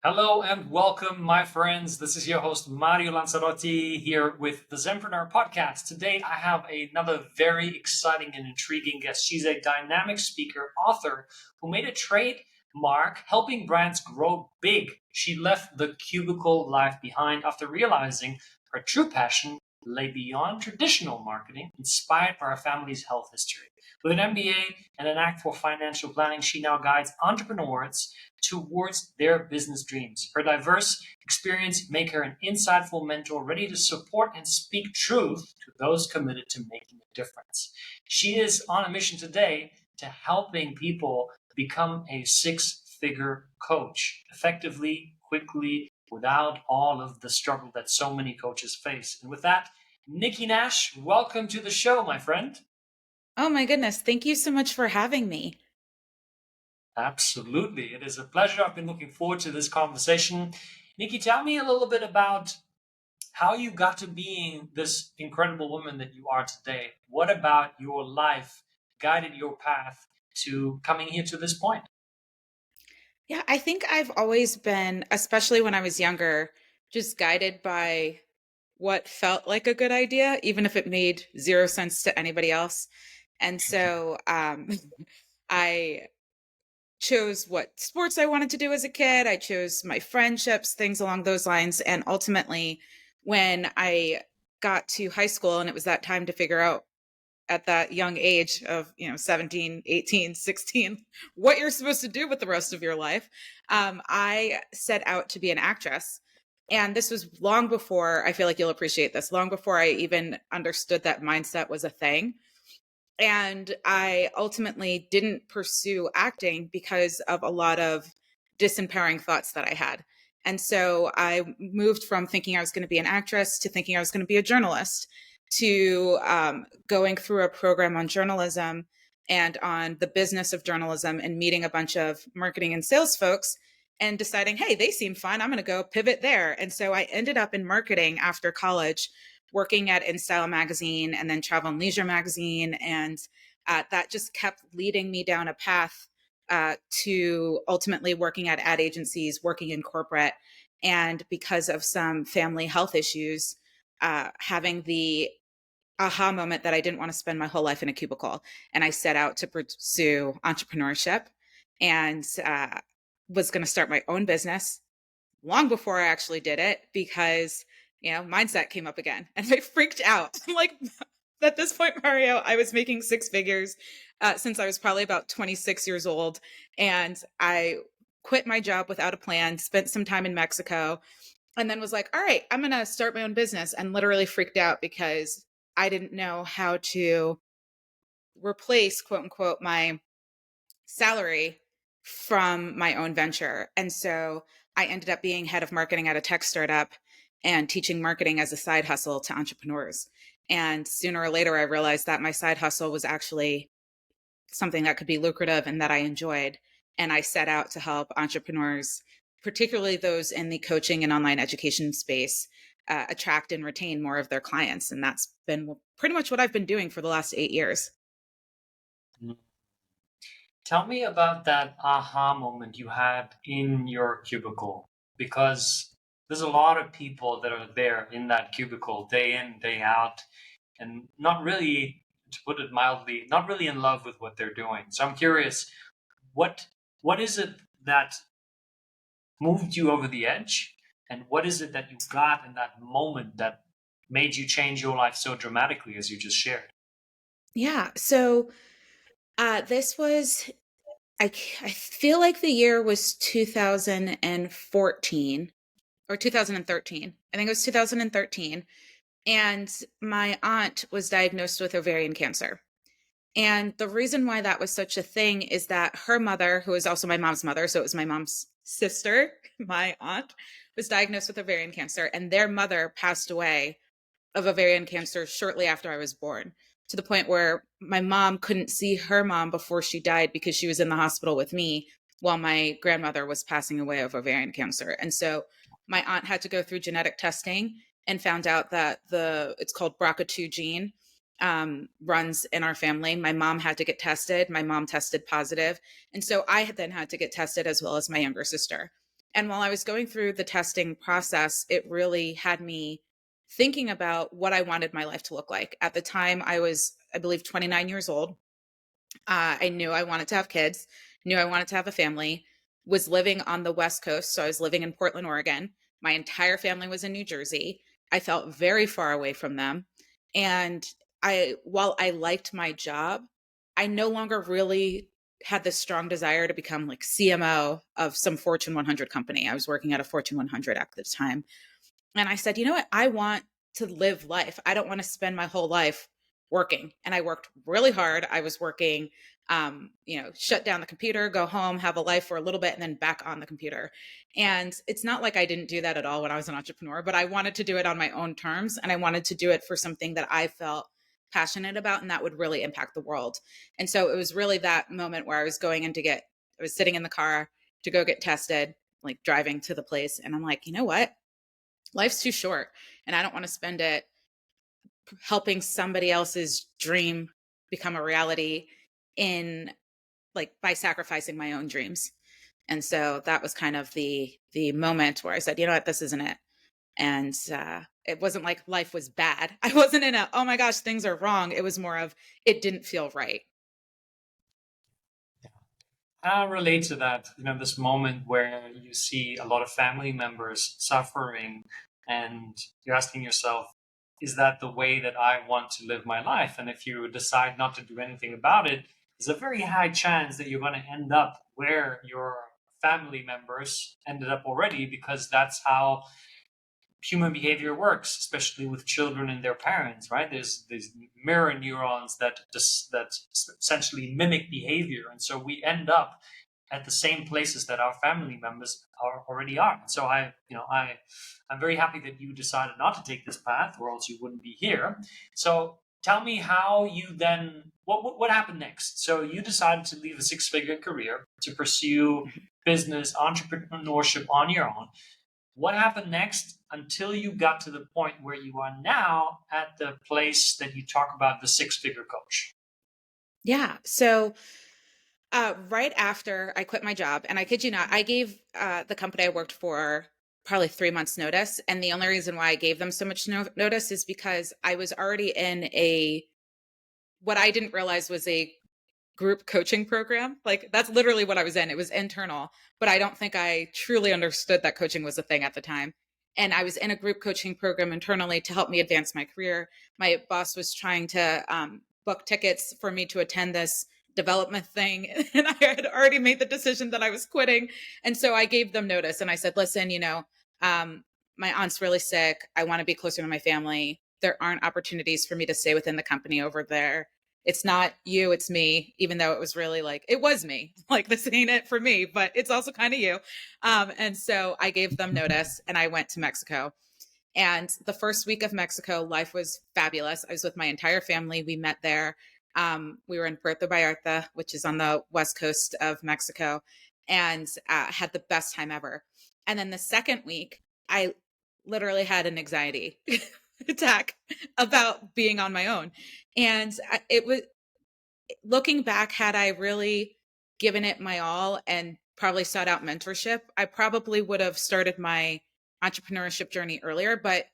Hello and welcome, my friends. This is your host, Mario Lanzarotti, here with the Zenpreneur podcast. Today, I have another very exciting and intriguing guest. She's a dynamic speaker, author who made a trademark helping brands grow big. She left the cubicle life behind after realizing her true passion lay beyond traditional marketing, inspired by her family's health history. With an MBA and an knack for financial planning, she now guides entrepreneurs towards their business dreams. Her diverse experience make her an insightful mentor ready to support and speak truth to those committed to making a difference. She is on a mission today to helping people become a six-figure coach effectively, quickly, without all of the struggle that so many coaches face. And with that, Nikki Nash, welcome to the show, my friend. Oh my goodness. Thank you so much for having me. Absolutely. It is a pleasure. I've been looking forward to this conversation. Nikki, tell me a little bit about how you got to being this incredible woman that you are today. What about your life guided your path to coming here to this point? Yeah, I think I've always been, especially when I was younger, just guided by what felt like a good idea, even if it made zero sense to anybody else. And so I chose what sports I wanted to do as a kid. I chose my friendships, things along those lines. And ultimately, when I got to high school and it was that time to figure out at that young age of 17, 18, 16, what you're supposed to do with the rest of your life, I set out to be an actress. And this was long before, I feel like you'll appreciate this, long before I even understood that mindset was a thing. And I ultimately didn't pursue acting because of a lot of disempowering thoughts that I had. And so I moved from thinking I was going to be an actress to thinking I was going to be a journalist to going through a program on journalism and on the business of journalism and meeting a bunch of marketing and sales folks and deciding, hey, they seem fun. I'm going to go pivot there. And so I ended up in marketing after college, working at InStyle magazine and then Travel and Leisure magazine. And that just kept leading me down a path to ultimately working at ad agencies, working in corporate. And because of some family health issues, having the aha moment that I didn't want to spend my whole life in a cubicle. And I set out to pursue entrepreneurship and was going to start my own business long before I actually did it because, mindset came up again and I freaked out. Like at this point, Mario, I was making six figures since I was probably about 26 years old. And I quit my job without a plan, spent some time in Mexico, and then was like, all right, I'm going to start my own business, and literally freaked out because I didn't know how to replace, quote unquote, my salary from my own venture. And so I ended up being head of marketing at a tech startup and teaching marketing as a side hustle to entrepreneurs. And sooner or later, I realized that my side hustle was actually something that could be lucrative and that I enjoyed. And I set out to help entrepreneurs, particularly those in the coaching and online education space, attract and retain more of their clients. And that's been pretty much what I've been doing for the last 8 years. Tell me about that aha moment you had in your cubicle, because there's a lot of people that are there in that cubicle day in, day out, and not really, to put it mildly, not really in love with what they're doing. So I'm curious, what what is it that moved you over the edge, and what is it that you got in that moment that made you change your life so dramatically, as you just shared? Yeah. So this was, I feel like the year was 2014 or 2013. I think it was 2013. And my aunt was diagnosed with ovarian cancer. And the reason why that was such a thing is that her mother, who is also my mom's mother, so it was my mom's sister, my aunt, was diagnosed with ovarian cancer, and their mother passed away of ovarian cancer shortly after I was born, to the point where my mom couldn't see her mom before she died because she was in the hospital with me while my grandmother was passing away of ovarian cancer. And so my aunt had to go through genetic testing and found out that it's called BRCA2 gene runs in our family. My mom had to get tested. My mom tested positive. And so I then had to get tested as well as my younger sister. And while I was going through the testing process, it really had me thinking about what I wanted my life to look like. At the time, I was, I believe, 29 years old. I knew I wanted to have kids, knew I wanted to have a family, was living on the West Coast. So I was living in Portland, Oregon. My entire family was in New Jersey. I felt very far away from them. And while I liked my job, I no longer really had this strong desire to become like CMO of some Fortune 100 company. I was working at a Fortune 100 at the time. And I said, you know what? I want to live life. I don't want to spend my whole life working. And I worked really hard. I was working, shut down the computer, go home, have a life for a little bit, and then back on the computer. And it's not like I didn't do that at all when I was an entrepreneur, but I wanted to do it on my own terms. And I wanted to do it for something that I felt passionate about and that would really impact the world. And so it was really that moment where I was sitting in the car to go get tested, like driving to the place. And I'm like, you know what? Life's too short and I don't want to spend it helping somebody else's dream become a reality in like by sacrificing my own dreams. And so that was kind of the moment where I said, you know what, this isn't it. And it wasn't like life was bad. I wasn't in a, oh my gosh, things are wrong. It was more of, it didn't feel right. I relate to that. This moment where you see a lot of family members suffering, and you're asking yourself, is that the way that I want to live my life? And if you decide not to do anything about it, there's a very high chance that you're going to end up where your family members ended up already, because that's how human behavior works, especially with children and their parents, right? There's these mirror neurons that essentially mimic behavior, and so we end up at the same places that our family members already are. So I'm very happy that you decided not to take this path, or else you wouldn't be here. So tell me how you then what happened next. So you decided to leave a six-figure career to pursue business entrepreneurship on your own. What happened next until you got to the point where you are now at the place that you talk about, the six-figure coach? Yeah. So right after I quit my job, and I kid you not, I gave the company I worked for probably 3 months notice. And the only reason why I gave them so much notice is because I was already in what I didn't realize was a group coaching program. Like that's literally what I was in. It was internal, but I don't think I truly understood that coaching was a thing at the time. And I was in a group coaching program internally to help me advance my career. My boss was trying to book tickets for me to attend this development thing. And I had already made the decision that I was quitting. And so I gave them notice and I said, listen, um, my aunt's really sick. I want to be closer to my family. There aren't opportunities for me to stay within the company over there. It's not you, it's me, even though it was really like, it was me. Like, this ain't it for me, but it's also kind of you. And so I gave them notice and I went to Mexico. And the first week of Mexico, life was fabulous. I was with my entire family. We met there. We were in Puerto Vallarta, which is on the west coast of Mexico, and had the best time ever. And then the second week, I literally had an anxiety attack about being on my own. And it was, looking back, had I really given it my all and probably sought out mentorship, I probably would have started my entrepreneurship journey earlier, but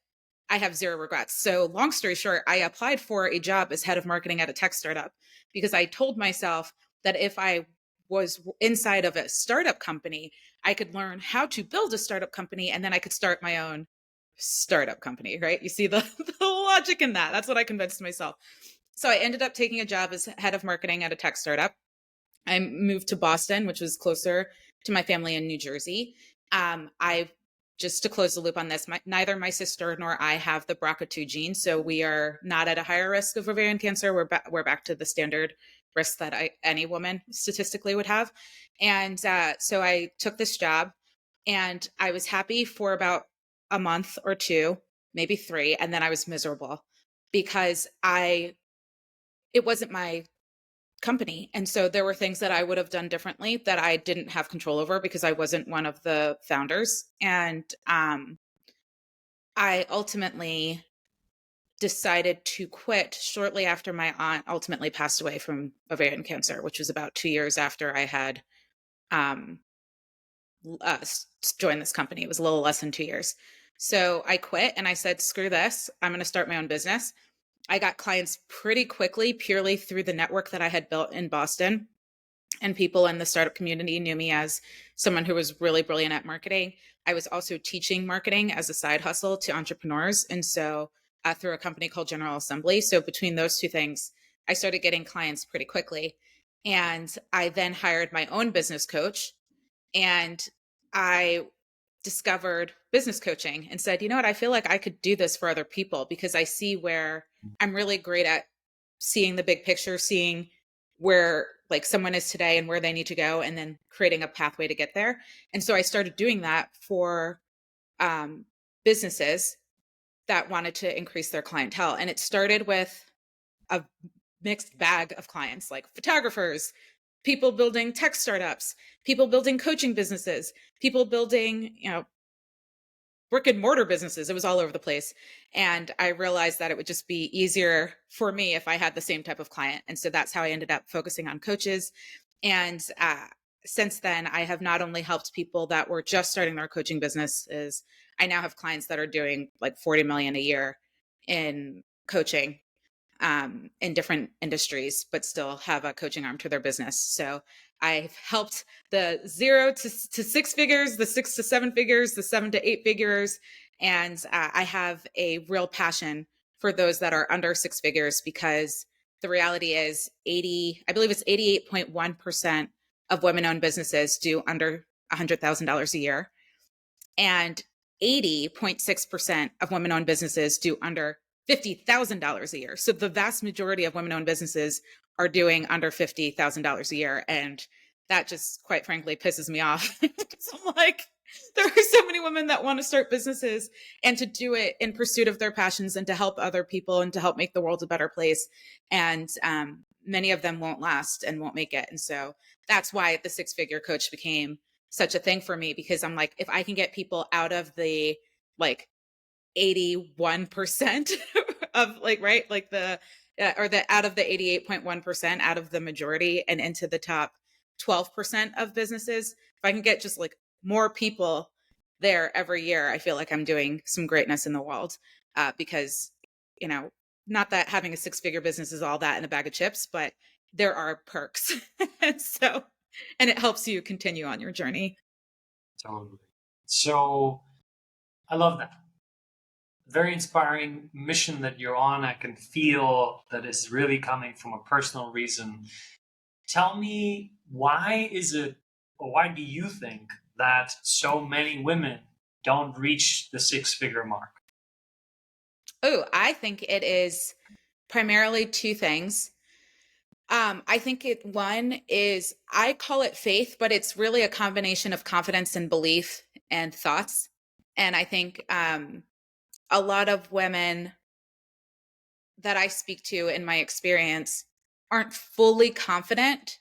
I have zero regrets. So, long story short, I applied for a job as head of marketing at a tech startup because I told myself that if I was inside of a startup company, I could learn how to build a startup company and then I could start my own startup company, right? You see the, the logic in that. That's what I convinced myself. So I ended up taking a job as head of marketing at a tech startup. I moved to Boston, which was closer to my family in New Jersey. I just to close the loop on this, neither my sister nor I have the BRCA2 gene, so we are not at a higher risk of ovarian cancer. We're back to the standard risk that any woman statistically would have. And so I took this job, and I was happy for about a month or two, maybe three, and then I was miserable because it wasn't my company. And so there were things that I would have done differently that I didn't have control over because I wasn't one of the founders. And I ultimately decided to quit shortly after my aunt ultimately passed away from ovarian cancer, which was about 2 years after I had join this company. It was a little less than 2 years. So I quit and I said, screw this. I'm going to start my own business. I got clients pretty quickly, purely through the network that I had built in Boston. And people in the startup community knew me as someone who was really brilliant at marketing. I was also teaching marketing as a side hustle to entrepreneurs. And so through a company called General Assembly. So between those two things, I started getting clients pretty quickly. And I then hired my own business coach. And I discovered business coaching and said, you know what, I feel like I could do this for other people because I see where I'm really great at seeing the big picture, seeing where like someone is today and where they need to go, and then creating a pathway to get there. And so I started doing that for businesses that wanted to increase their clientele. And it started with a mixed bag of clients, like photographers, people building tech startups, people building coaching businesses, people building, brick and mortar businesses. It was all over the place. And I realized that it would just be easier for me if I had the same type of client. And so that's how I ended up focusing on coaches. And since then, I have not only helped people that were just starting their coaching businesses, I now have clients that are doing like 40 million a year in coaching in different industries, but still have a coaching arm to their business. So I've helped the 0 to 6 figures, the 6 to 7 figures, the 7 to 8 figures. And I have a real passion for those that are under 6 figures, because the reality is I believe it's 88.1% of women-owned businesses do under $100,000 a year. And 80.6% of women-owned businesses do under $50,000 a year. So the vast majority of women-owned businesses are doing under $50,000 a year. And that just, quite frankly, pisses me off. Because I'm like, there are so many women that want to start businesses and to do it in pursuit of their passions and to help other people and to help make the world a better place. And many of them won't last and won't make it. And so that's why the 6-figure coach became such a thing for me, because I'm like, if I can get people out of the like 81% of like, right, like or the out of the 88.1%, out of the majority and into the top 12% of businesses, if I can get just like more people there every year, I feel like I'm doing some greatness in the world. Because, not that having a 6-figure business is all that in a bag of chips, but there are perks. And it helps you continue on your journey. Totally. So I love that. Very inspiring mission that you're on. I can feel that is really coming from a personal reason. Tell me, why do you think that so many women don't reach the 6-figure mark? Oh, I think it is primarily two things. I think one is, I call it faith, but it's really a combination of confidence and belief and thoughts. And I think a lot of women that I speak to in my experience aren't fully confident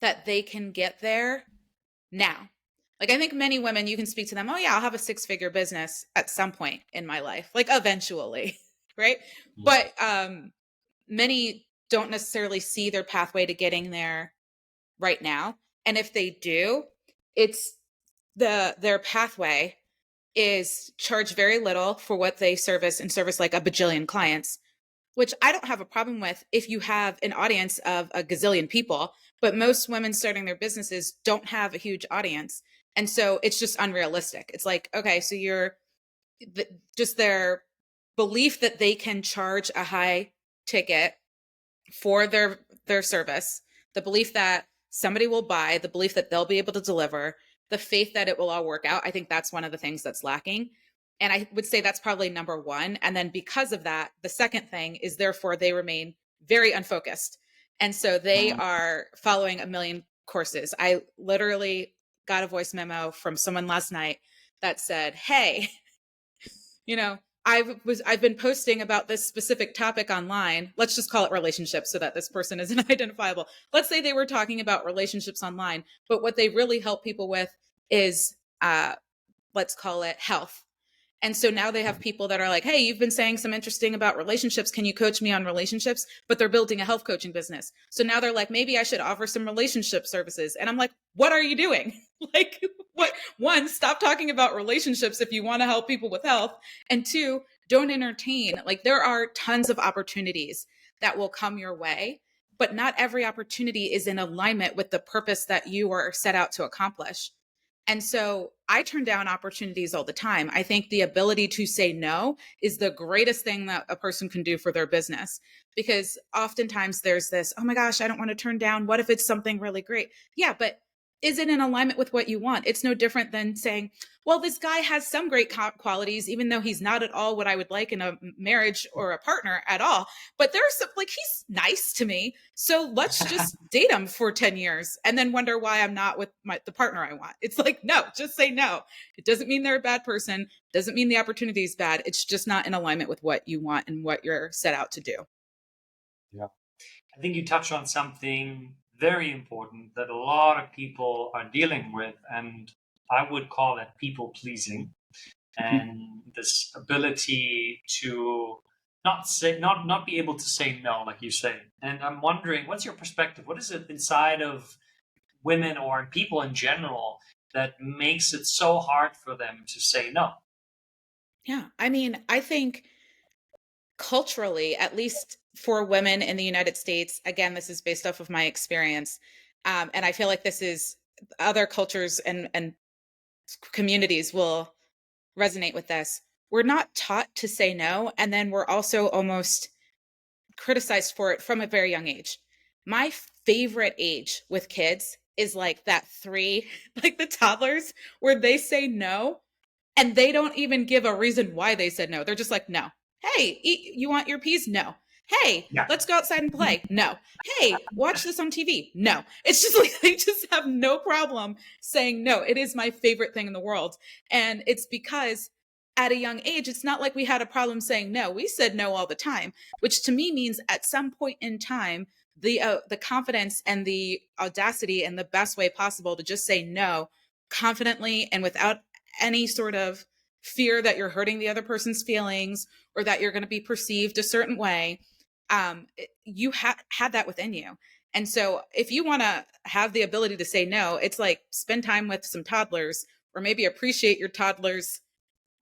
that they can get there now. Like, I think many women, you can speak to them, oh yeah, I'll have a 6-figure business at some point in my life, like eventually, right? Yeah. But many don't necessarily see their pathway to getting there right now. And if they do, it's their pathway is charge very little for what they service, and service like a bajillion clients, which I don't have a problem with if you have an audience of a gazillion people. But most women starting their businesses don't have a huge audience. And so it's just unrealistic. It's like, okay, so just their belief that they can charge a high ticket for their service, the belief that somebody will buy, the belief that they'll be able to deliver, the faith that it will all work out. I think that's one of the things that's lacking. And I would say that's probably number one. And then because of that, the second thing is, therefore, they remain very unfocused. And so they are following a million courses. I literally got a voice memo from someone last night that said, hey, I've been posting about this specific topic online. Let's just call it relationships so that this person isn't identifiable. Let's say they were talking about relationships online, but what they really help people with is, let's call it health. And so now they have people that are like, hey, you've been saying some interesting about relationships. Can you coach me on relationships? But they're building a health coaching business. So now they're like, maybe I should offer some relationship services. And I'm like, what are you doing? Like, what? One, stop talking about relationships if you want to help people with health. And two, don't entertain. Like, there are tons of opportunities that will come your way, but not every opportunity is in alignment with the purpose that you are set out to accomplish. And so I turn down opportunities all the time. I think the ability to say no is the greatest thing that a person can do for their business, because oftentimes there's this, oh my gosh, I don't want to turn down. What if it's something really great? Yeah, but is it in alignment with what you want? It's no different than saying, well, this guy has some great qualities, even though he's not at all what I would like in a marriage or a partner at all. But there's some, like, he's nice to me. So let's just date him for 10 years and then wonder why I'm not with the partner I want. It's like, no, just say no. It doesn't mean they're a bad person. Doesn't mean the opportunity is bad. It's just not in alignment with what you want and what you're set out to do. Yeah. I think you touched on something very important that a lot of people are dealing with, and I would call it people pleasing, and this ability to not be able to say no, like you say. And I'm wondering, what's your perspective? What is it inside of women or people in general that makes it so hard for them to say no? Yeah. I mean, I think culturally, at least for women in the United States, again, this is based off of my experience. And I feel like this is other cultures and communities will resonate with this. We're not taught to say no. And then we're also almost criticized for it from a very young age. My favorite age with kids is like that three, like the toddlers, where they say no and they don't even give a reason why they said no. They're just like, no. Hey, you want your peas? No. Hey, Yeah. let's go outside and play. No. Hey, watch this on TV. No. It's just like they just have no problem saying no. It is my favorite thing in the world. And it's because at a young age, it's not like we had a problem saying no. We said no all the time, which to me means at some point in time, the confidence and the audacity and the best way possible to just say no confidently and without any sort of fear that you're hurting the other person's feelings or that you're going to be perceived a certain way. You had that within you. And so if you want to have the ability to say no, it's like spend time with some toddlers or maybe appreciate your toddler's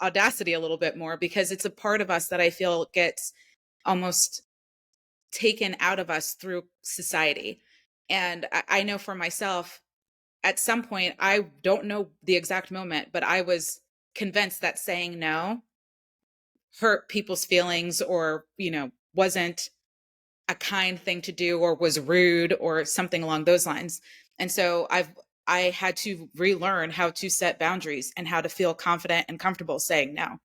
audacity a little bit more, because it's a part of us that I feel gets almost taken out of us through society. And I know for myself, at some point, I don't know the exact moment, but I was convinced that saying no hurt people's feelings or, wasn't a kind thing to do or was rude or something along those lines. And so I had to relearn how to set boundaries and how to feel confident and comfortable saying no.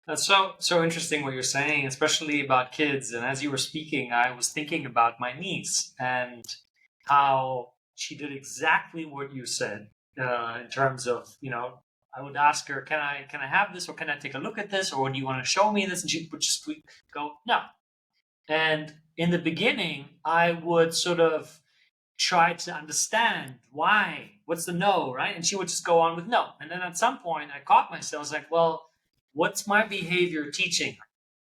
That's so interesting what you're saying, especially about kids. And as you were speaking, I was thinking about my niece and how she did exactly what you said, in terms of, I would ask her, can I have this, or can I take a look at this, or do you want to show me this? And she would just go, no. And in the beginning, I would sort of try to understand why, what's the no, right? And she would just go on with no. And then at some point, I caught myself. I was like, well, what's my behavior teaching her?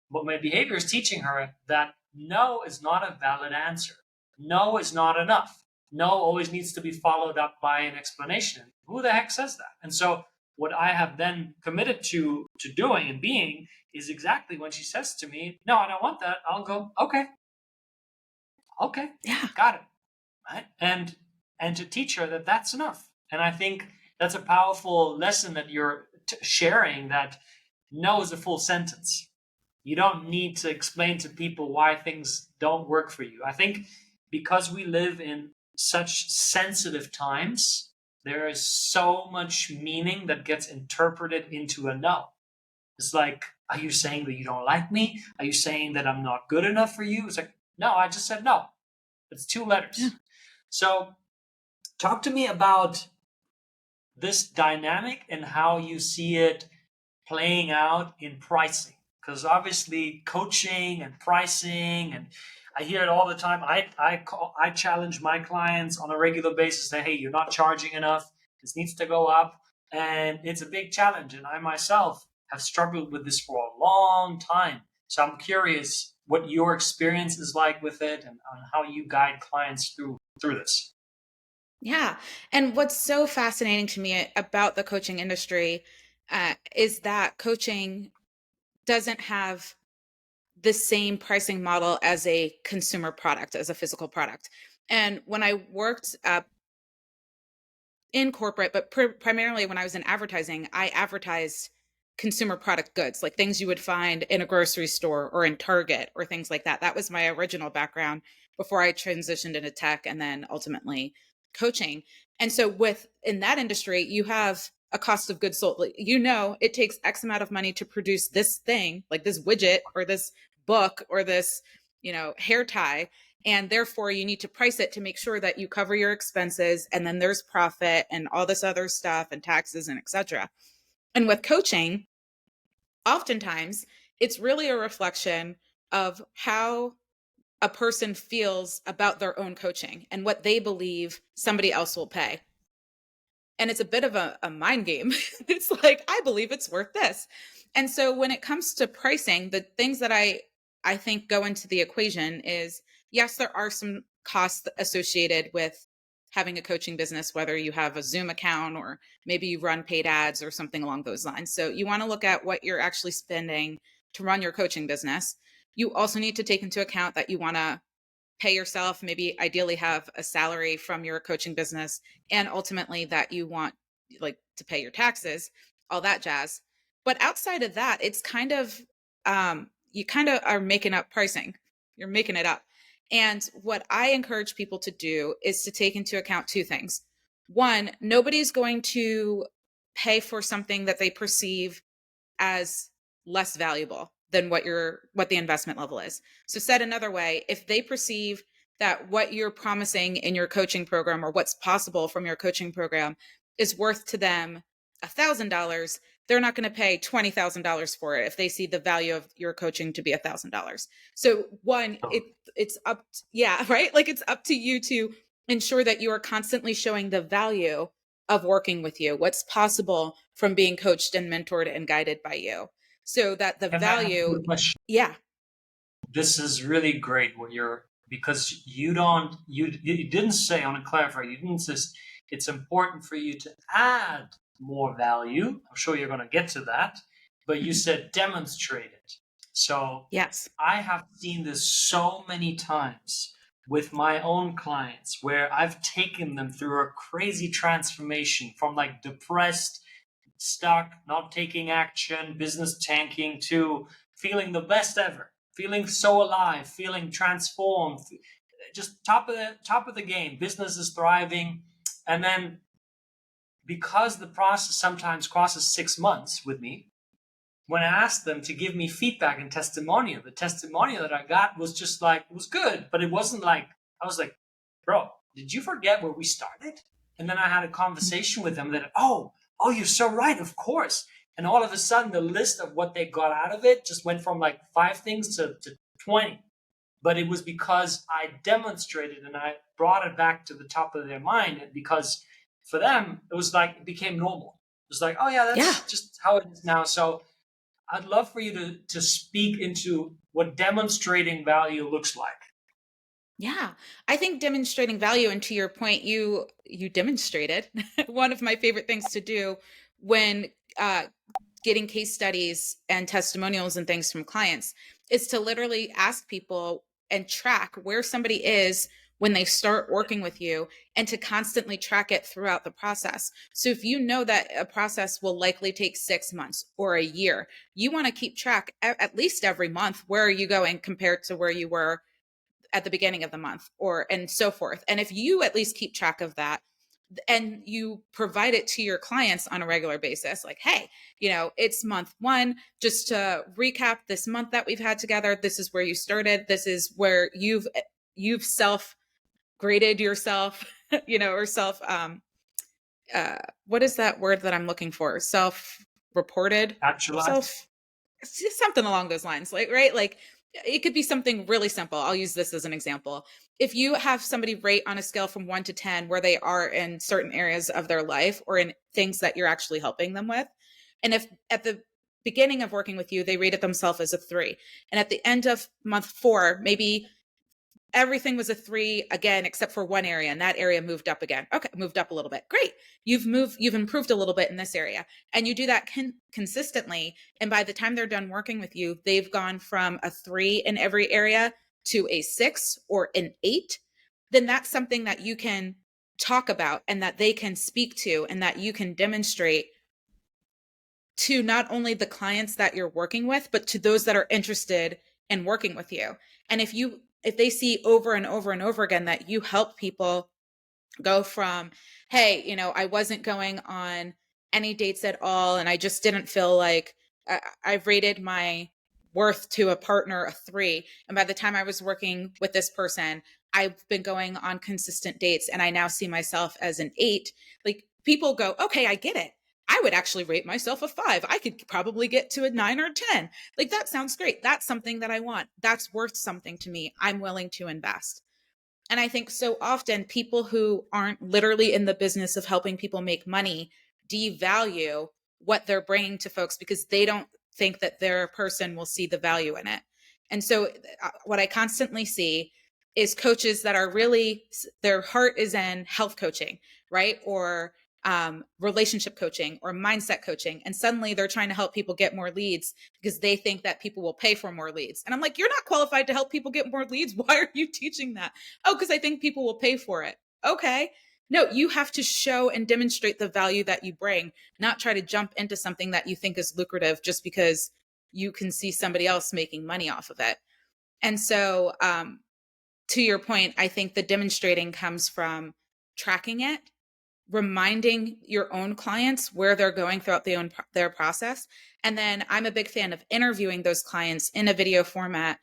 What my behavior is teaching her that no is not a valid answer. No is not enough. No always needs to be followed up by an explanation. Who the heck says that? And so what I have then committed to doing and being is exactly when she says to me, no, I don't want that, I'll go, okay, Yeah. got it. Right? And to teach her that that's enough. And I think that's a powerful lesson that you're sharing, that no is a full sentence. You don't need to explain to people why things don't work for you. I think because we live in such sensitive times, there is so much meaning that gets interpreted into a no. It's like, are you saying that you don't like me? Are you saying that I'm not good enough for you? It's like, no, I just said no. It's two letters. Yeah. So talk to me about this dynamic and how you see it playing out in pricing. Because obviously coaching and pricing, and I hear it all the time. I challenge my clients on a regular basis, say, hey, you're not charging enough. This needs to go up. And it's a big challenge. And I myself have struggled with this for a long time. So I'm curious what your experience is like with it, and on how you guide clients through this. Yeah. And what's so fascinating to me about the coaching industry is that coaching doesn't have the same pricing model as a consumer product, as a physical product. And when I worked in corporate, but primarily when I was in advertising, I advertised consumer product goods, like things you would find in a grocery store or in Target or things like that. That was my original background before I transitioned into tech and then ultimately coaching. And so with in that industry, you have a cost of goods sold. Like, it takes X amount of money to produce this thing, like this widget or this book or this, hair tie, and therefore you need to price it to make sure that you cover your expenses, and then there's profit and all this other stuff and taxes and etc. And with coaching, oftentimes it's really a reflection of how a person feels about their own coaching and what they believe somebody else will pay. And it's a bit of a mind game. It's like, I believe it's worth this. And so when it comes to pricing, the things that I think go into the equation is, yes, there are some costs associated with having a coaching business, whether you have a Zoom account or maybe you run paid ads or something along those lines. So you want to look at what you're actually spending to run your coaching business. You also need to take into account that you want to pay yourself, maybe ideally have a salary from your coaching business, and ultimately that you want like to pay your taxes, all that jazz. But outside of that, it's kind of you kind of are making up pricing. You're making it up. And what I encourage people to do is to take into account two things. One, nobody's going to pay for something that they perceive as less valuable than what the investment level is. So said another way, if they perceive that what you're promising in your coaching program or what's possible from your coaching program is worth to them $1,000, they're not going to pay $20,000 for it if they see the value of your coaching to be $1,000. So one, it's up, yeah, right? Like it's up to you to ensure that you are constantly showing the value of working with you, what's possible from being coached and mentored and guided by you, so that the Can I ask you value, a question? yeah, This is really great what you're, because you don't you didn't say, I want to clarify, you didn't say it's important for you to add more value. I'm sure you're going to get to that, but you mhm, said demonstrate it. So yes, I have seen this so many times with my own clients where I've taken them through a crazy transformation from like depressed, stuck, not taking action, business tanking, to feeling the best ever, feeling so alive, feeling transformed, just top of the game. Business is thriving, and then because the process sometimes crosses 6 months with me, when I asked them to give me feedback and testimonial, the testimonial that I got was just like, it was good, but it wasn't like, I was like, bro, did you forget where we started? And then I had a conversation with them that, oh, you're so right, of course. And all of a sudden, the list of what they got out of it just went from like 5 things to 20. But it was because I demonstrated and I brought it back to the top of their mind. And because for them, it was like, it became normal. It was like, oh, yeah, yeah, that's just how it is now. So I'd love for you to speak into what demonstrating value looks like. yeah. I think demonstrating value, and to your point, you demonstrated one of my favorite things to do when getting case studies and testimonials and things from clients is to literally ask people and track where somebody is when they start working with you, and to constantly track it throughout the process. So if you know that a process will likely take 6 months or a year, you want to keep track at least every month. Where are you going compared to where you were at the beginning of the month, or and so forth. And if you at least keep track of that and you provide it to your clients on a regular basis, like, hey, it's month one, just to recap this month that we've had together, this is where you started, this is where you've self graded yourself, or self what is that word that I'm looking for, self reported, Actualize. self, it's just something along those lines, like, right, like it could be something really simple. I'll use this as an example. If you have somebody rate on a scale from 1 to 10 where they are in certain areas of their life or in things that you're actually helping them with, and if at the beginning of working with you, they rated themselves as a 3, and at the end of month 4, maybe everything was a 3 again except for one area, and that area moved up again. Okay, moved up a little bit. Great. You've improved a little bit in this area. And you do that consistently, and by the time they're done working with you, they've gone from a 3 in every area to a 6 or an 8. Then that's something that you can talk about and that they can speak to and that you can demonstrate to not only the clients that you're working with, but to those that are interested in working with you. And if they see over and over and over again that you help people go from, hey, I wasn't going on any dates at all, and I just didn't feel like I've rated my worth to a partner a 3. And by the time I was working with this person, I've been going on consistent dates and I now see myself as an 8. Like, people go, okay, I get it. I would actually rate myself a 5. I could probably get to a 9 or 10. Like, that sounds great. That's something that I want. That's worth something to me. I'm willing to invest. And I think so often people who aren't literally in the business of helping people make money devalue what they're bringing to folks because they don't think that their person will see the value in it. And so what I constantly see is coaches that are really, their heart is in health coaching, right? Or relationship coaching or mindset coaching. And suddenly they're trying to help people get more leads because they think that people will pay for more leads. And I'm like, you're not qualified to help people get more leads. Why are you teaching that? Oh, because I think people will pay for it. Okay. No, you have to show and demonstrate the value that you bring, not try to jump into something that you think is lucrative just because you can see somebody else making money off of it. And so, to your point, I think the demonstrating comes from tracking it, reminding your own clients where they're going throughout their process. And then I'm a big fan of interviewing those clients in a video format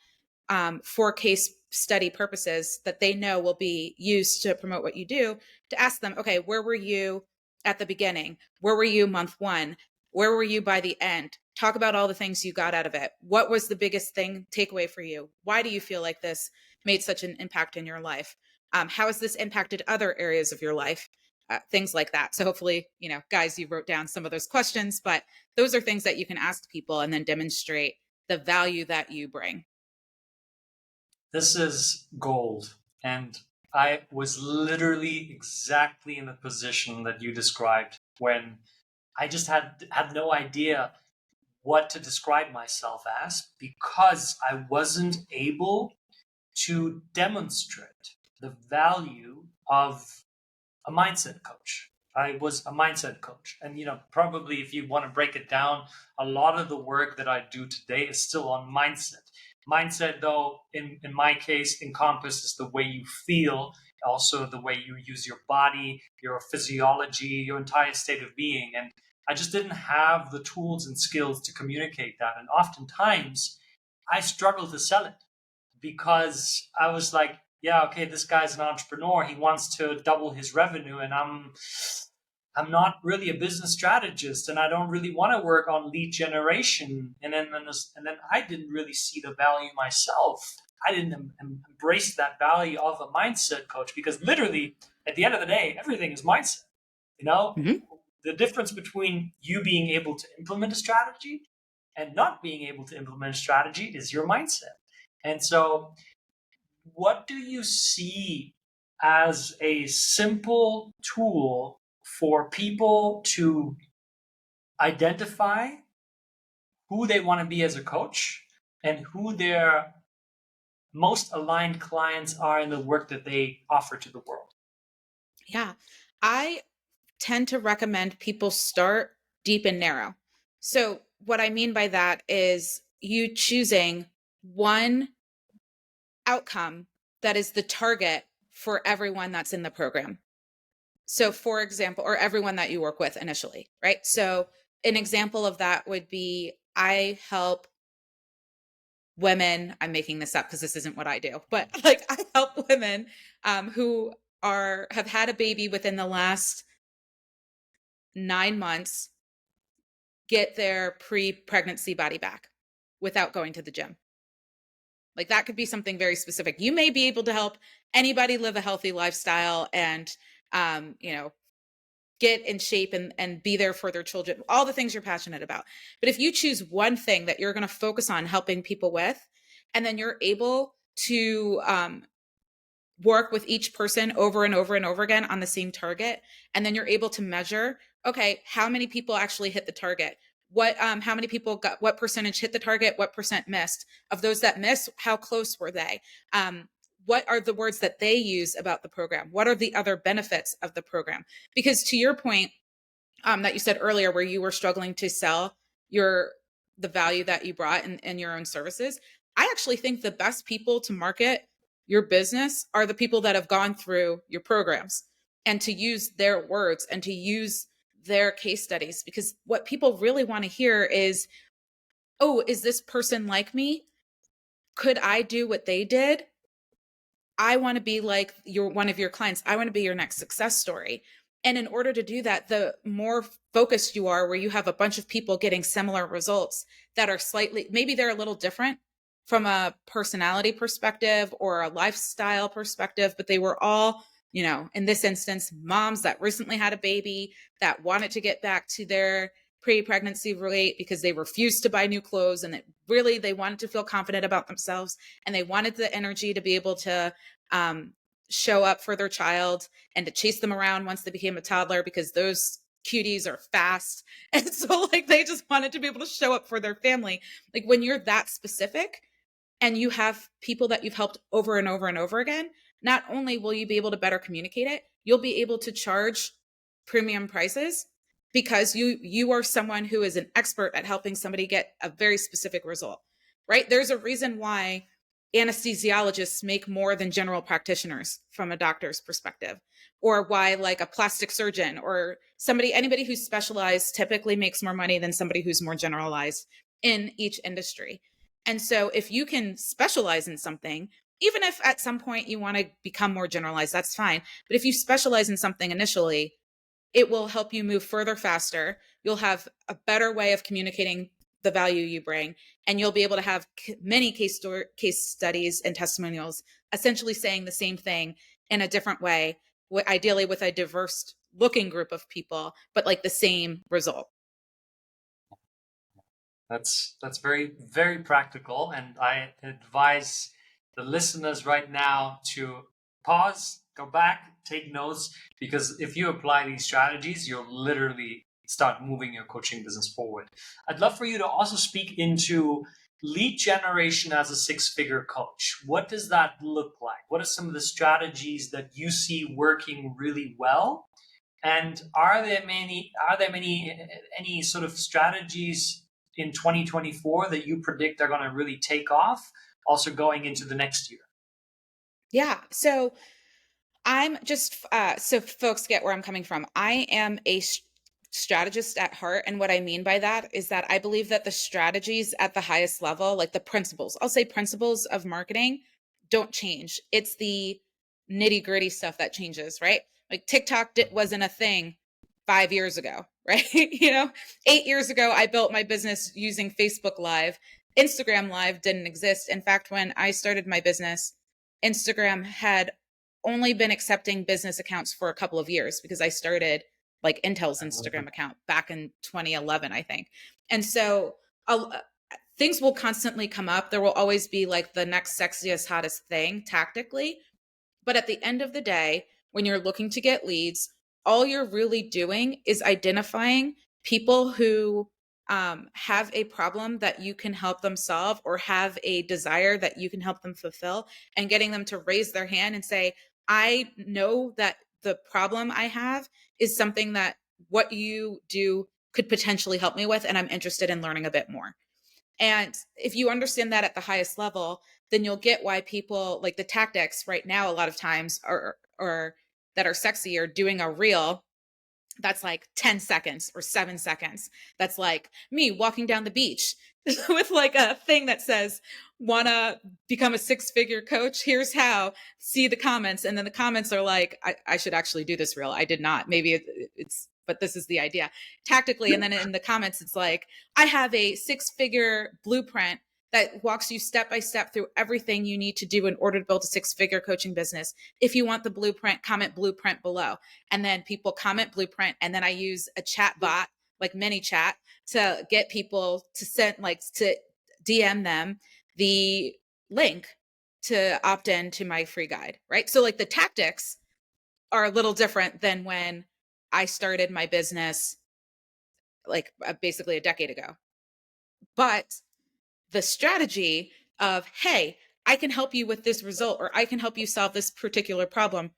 for case study purposes that they know will be used to promote what you do, to ask them, okay, where were you at the beginning? Where were you month 1? Where were you by the end? Talk about all the things you got out of it. What was the biggest takeaway for you? Why do you feel like this made such an impact in your life? How has this impacted other areas of your life? Things like that. So hopefully, guys, you wrote down some of those questions, but those are things that you can ask people and then demonstrate the value that you bring. This is gold. And I was literally exactly in the position that you described when I just had no idea what to describe myself as because I wasn't able to demonstrate the value of a mindset coach. I was a mindset coach. And, probably if you want to break it down, a lot of the work that I do today is still on mindset. Mindset, though, in my case, encompasses the way you feel, also the way you use your body, your physiology, your entire state of being. And I just didn't have the tools and skills to communicate that. And oftentimes I struggle to sell it because I was like, yeah, okay, this guy's an entrepreneur. He wants to double his revenue, and I'm not really a business strategist, and I don't really want to work on lead generation. And then I didn't really see the value myself. I didn't embrace that value of a mindset coach because literally, at the end of the day, everything is mindset. You know, Mm-hmm. the difference between you being able to implement a strategy and not being able to implement a strategy is your mindset. And so what do you see as a simple tool for people to identify who they want to be as a coach and who their most aligned clients are in the work that they offer to the world? Yeah. I tend to recommend people start deep and narrow. So, what I mean by that is you choosing one outcome that is the target for everyone that's in the program. So, for example, or everyone that you work with initially, right? So, an example of that would be I help women, I'm making this up because this isn't what I do, but like I help women who have had a baby within the last 9 months get their pre-pregnancy body back without going to the gym. Like that could be something very specific. You may be able to help anybody live a healthy lifestyle and, you know, get in shape and be there for their children, all the things you're passionate about. But if you choose one thing that you're going to focus on helping people with, and then you're able to work with each person over and over and over again on the same target, and then you're able to measure, okay, how many people actually hit the target, what how many people got, what percentage hit the target, what percent missed, of those that missed, how close were they, what are the words that they use about the program, what are the other benefits of the program. Because to your point, that you said earlier, where you were struggling to sell your the value that you brought in your own services, I actually think the best people to market your business are the people that have gone through your programs, and to use their words and to use their case studies. Because what people really want to hear is, oh, is this person like me? Could I do what they did? I want to be like your one of your clients. I want to be your next success story. And in order to do that, the more focused you are, where you have a bunch of people getting similar results that are slightly, maybe they're a little different from a personality perspective or a lifestyle perspective, but they were all, you know, in this instance, moms that recently had a baby that wanted to get back to their pre-pregnancy weight because they refused to buy new clothes, and that really they wanted to feel confident about themselves, and they wanted the energy to be able to um, show up for their child and to chase them around once they became a toddler, because those cuties are fast. And so like they just wanted to be able to show up for their family. Like when you're that specific and you have people that you've helped over and over and over again, not only will you be able to better communicate it, you'll be able to charge premium prices, because you are someone who is an expert at helping somebody get a very specific result. Right? There's a reason why anesthesiologists make more than general practitioners from a doctor's perspective, or why like a plastic surgeon or anybody who's specialized typically makes more money than somebody who's more generalized in each industry. And so if you can specialize in something, even if at some point you want to become more generalized, that's fine. But if you specialize in something initially, it will help you move further faster. You'll have a better way of communicating the value you bring, and you'll be able to have many case studies and testimonials essentially saying the same thing in a different way, ideally with a diverse looking group of people, but like the same result. That's very, very practical, and I advise the listeners right now to pause, go back, take notes, because if you apply these strategies, you'll literally start moving your coaching business forward. I'd love for you to also speak into lead generation as a six-figure coach. What does that look like? What are some of the strategies that you see working really well? And are there any sort of strategies in 2024 that you predict are going to really take off, also going into the next year? Yeah. So I'm just, so folks get where I'm coming from. I am a strategist at heart. And what I mean by that is that I believe that the strategies at the highest level, like the principles, I'll say principles of marketing, don't change. It's the nitty gritty stuff that changes, right? Like TikTok wasn't a thing 5 years ago, right? 8 years ago, I built my business using Facebook Live. Instagram Live didn't exist. In fact, when I started my business, Instagram had only been accepting business accounts for a couple of years, because I started like Intel's Instagram account back in 2011, I think. And so things will constantly come up. There will always be like the next sexiest, hottest thing tactically. But at the end of the day, when you're looking to get leads, all you're really doing is identifying people who have a problem that you can help them solve, or have a desire that you can help them fulfill, and getting them to raise their hand and say, I know that the problem I have is something that what you do could potentially help me with, and I'm interested in learning a bit more. And if you understand that at the highest level, then you'll get why people like the tactics right now, a lot of times or that are sexy, are doing a reel that's like 10 seconds or 7 seconds. That's like me walking down the beach with like a thing that says, wanna become a six-figure coach? Here's how, see the comments. And then the comments are like, I should actually do this reel. I did not. Maybe it's, but this is the idea tactically. And then in the comments, it's like, I have a six-figure blueprint that walks you step by step through everything you need to do in order to build a six-figure coaching business. If you want the blueprint, comment blueprint below. And then people comment blueprint. And then I use a chat bot like ManyChat to get people to send, like, to DM them the link to opt in to my free guide, right? So like the tactics are a little different than when I started my business like basically a decade ago. But the strategy of, hey, I can help you with this result, or I can help you solve this particular problem.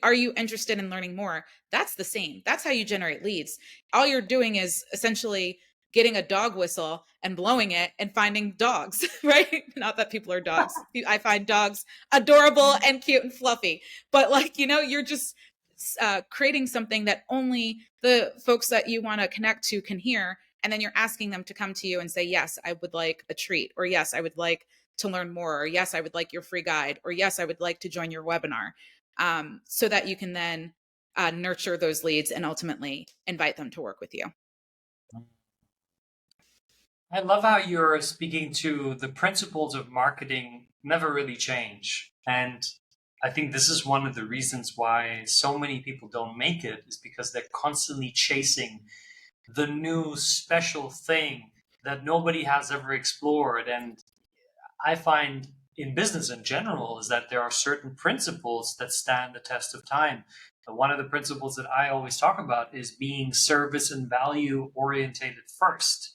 Are you interested in learning more? That's the same. That's how you generate leads. All you're doing is essentially getting a dog whistle and blowing it and finding dogs, right? Not that people are dogs. I find dogs adorable and cute and fluffy, but like, you're just creating something that only the folks that you want to connect to can hear. And then you're asking them to come to you and say, yes, I would like a treat, or yes, I would like to learn more, or yes, I would like your free guide, or yes, I would like to join your webinar, so that you can then nurture those leads and ultimately invite them to work with you. I love how you're speaking to the principles of marketing never really change. And I think this is one of the reasons why so many people don't make it, is because they're constantly chasing the new special thing that nobody has ever explored. And I find in business in general is that there are certain principles that stand the test of time. And one of the principles that I always talk about is being service and value orientated first.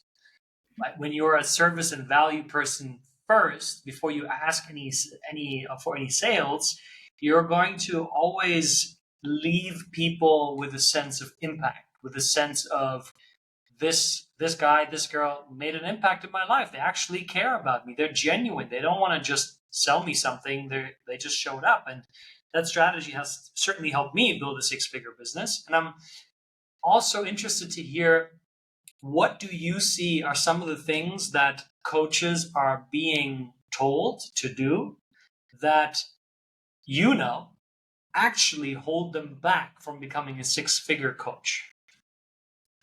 When you're a service and value person first, before you ask for any sales, you're going to always leave people with a sense of impact, with a sense of this guy, this girl made an impact in my life. They actually care about me. They're genuine. They don't want to just sell me something. They just showed up. And that strategy has certainly helped me build a six-figure business. And I'm also interested to hear, what do you see are some of the things that coaches are being told to do that actually hold them back from becoming a six-figure coach?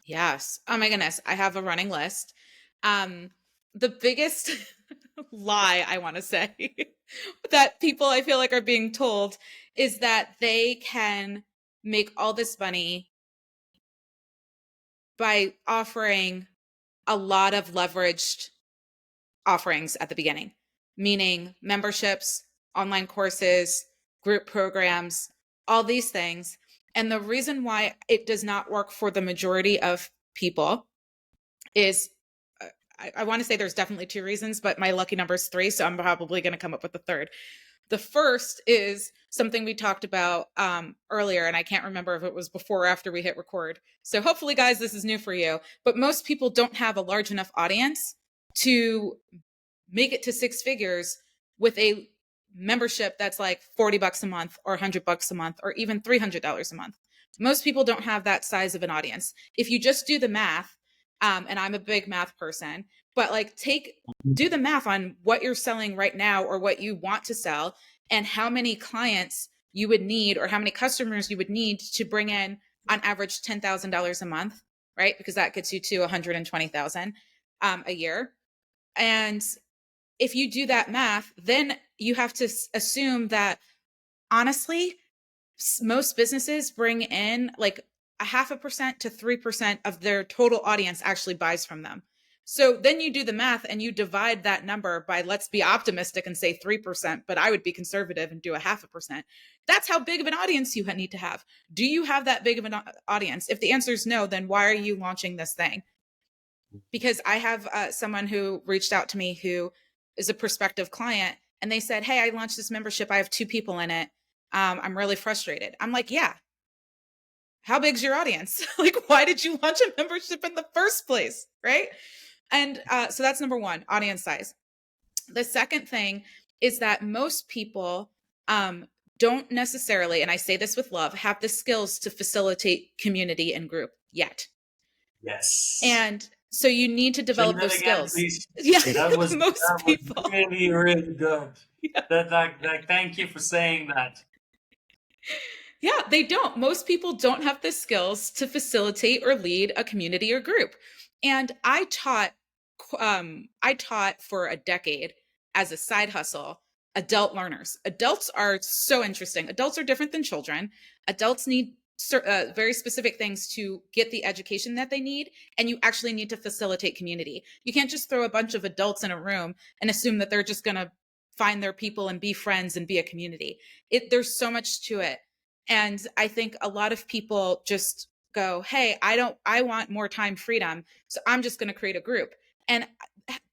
Yes. Oh my goodness. I have a running list. The biggest lie, I want to say, that people I feel like are being told is that they can make all this money by offering a lot of leveraged offerings at the beginning, meaning memberships, online courses, group programs, all these things. And the reason why it does not work for the majority of people is, I want to say there's definitely two reasons, but my lucky number is 3. So I'm probably going to come up with a third. The first is something we talked about earlier, and I can't remember if it was before or after we hit record. So hopefully, guys, this is new for you. But most people don't have a large enough audience to make it to 6 figures with a membership that's like $40 a month or $100 a month or even $300 a month. Most people don't have that size of an audience. If you just do the math, and I'm a big math person, but like do the math on what you're selling right now or what you want to sell and how many clients you would need or how many customers you would need to bring in on average $10,000 a month, right? Because that gets you to 120,000 a year. And if you do that math, then you have to assume that honestly, most businesses bring in like 0.5% to 3% of their total audience actually buys from them. So then you do the math and you divide that number by, let's be optimistic and say 3%, but I would be conservative and do 0.5%. That's how big of an audience you need to have. Do you have that big of an audience? If the answer is no, then why are you launching this thing? Because I have someone who reached out to me who is a prospective client, and they said, hey, I launched this membership. I have 2 people in it. I'm really frustrated. I'm like, yeah. How big's your audience? Like, why did you launch a membership in the first place? Right. And so that's number 1, audience size. The second thing is that most people don't necessarily, and I say this with love, have the skills to facilitate community and group yet. Yes. And so you need to develop those skills. Please. Yeah, that was people. Really, really good. Yeah. Thank you for saying that. Yeah, they don't. Most people don't have the skills to facilitate or lead a community or group. And I taught I taught for a decade as a side hustle adult learners. Adults are so interesting. Adults are different than children. Adults need very specific things to get the education that they need, and you actually need to facilitate community. You can't just throw a bunch of adults in a room and assume that they're just going to find their people and be friends and be a community. There's so much to it. And I think a lot of people just go, hey, I want more time freedom, so I'm just going to create a group, and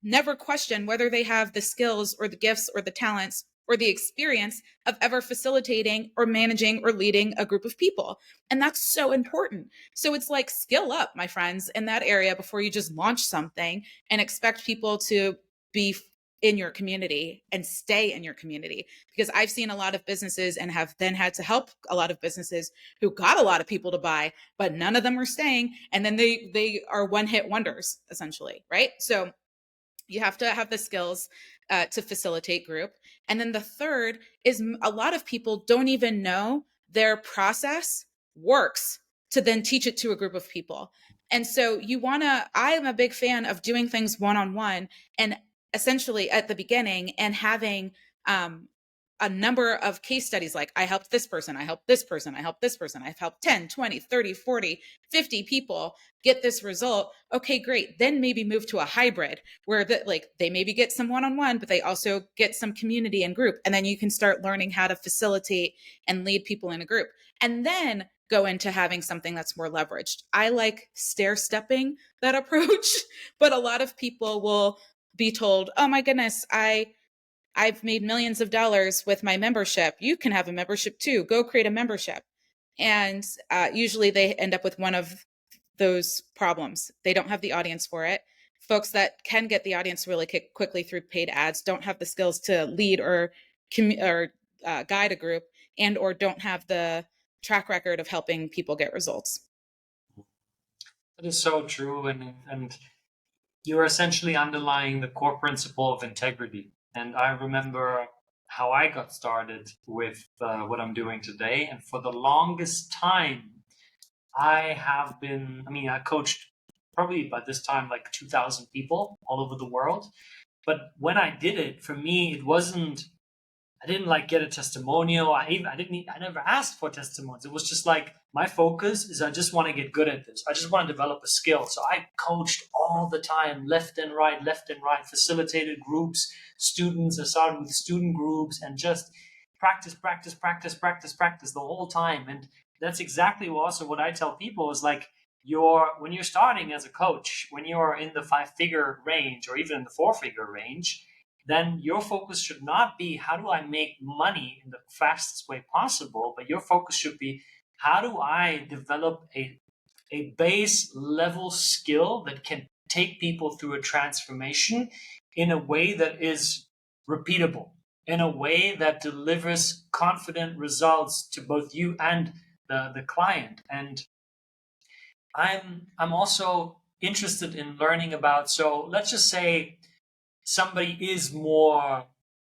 never question whether they have the skills or the gifts or the talents or the experience of ever facilitating or managing or leading a group of people. And that's so important. So it's like, skill up, my friends, in that area before you just launch something and expect people to be in your community and stay in your community. Because I've seen a lot of businesses and have then had to help a lot of businesses who got a lot of people to buy, but none of them are staying. And then they are one-hit wonders, essentially, right? So you have to have the skills to facilitate group. And then the third is, a lot of people don't even know their process works to then teach it to a group of people. And so I am a big fan of doing things one-on-one, and essentially at the beginning, and having a number of case studies, like, I helped this person, I helped this person, I helped this person, I've helped 10, 20, 30, 40, 50 people get this result. Okay, great. Then maybe move to a hybrid where they maybe get some one-on-one, but they also get some community and group. And then you can start learning how to facilitate and lead people in a group. And then go into having something that's more leveraged. I like stair-stepping that approach, but a lot of people will be told, oh my goodness, I've made millions of dollars with my membership. You can have a membership too. Go create a membership. And usually they end up with one of those problems. They don't have the audience for it. Folks that can get the audience really quickly through paid ads don't have the skills to lead or guide a group, and or don't have the track record of helping people get results. That is so true, and you're essentially underlying the core principle of integrity. And I remember how I got started with what I'm doing today. And for the longest time, I coached probably by this time like 2,000 people all over the world. But when I did it, for me, I didn't like get a testimonial. I never asked for testimonials. It was just like, my focus is I just want to get good at this. I just want to develop a skill. So I coached all the time, left and right, facilitated groups, students. I started with student groups and just practice the whole time. And that's exactly also what I tell people is like, when you're starting as a coach, when you're in the 5-figure range or even in the 4-figure range, then your focus should not be how do I make money in the fastest way possible, but your focus should be how do I develop a base level skill that can take people through a transformation in a way that is repeatable, in a way that delivers confident results to both you and the client. And I'm also interested in learning about, so let's just say somebody is more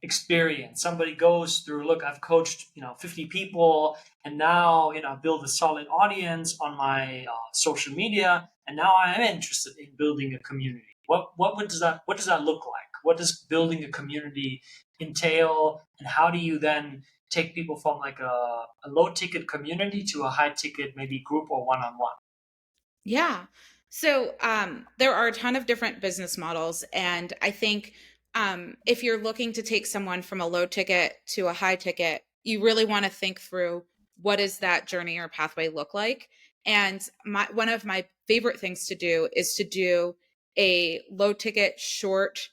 experienced. Somebody goes through, look, I've coached 50 people, and now build a solid audience on my social media, and now I am interested in building a community. What does that look like? What does building a community entail, and how do you then take people from like a low ticket community to a high ticket, maybe group or one-on-one? Yeah. So there are a ton of different business models. And I think if you're looking to take someone from a low ticket to a high ticket, you really want to think through, what does that journey or pathway look like? And one of my favorite things to do is to do a low ticket, short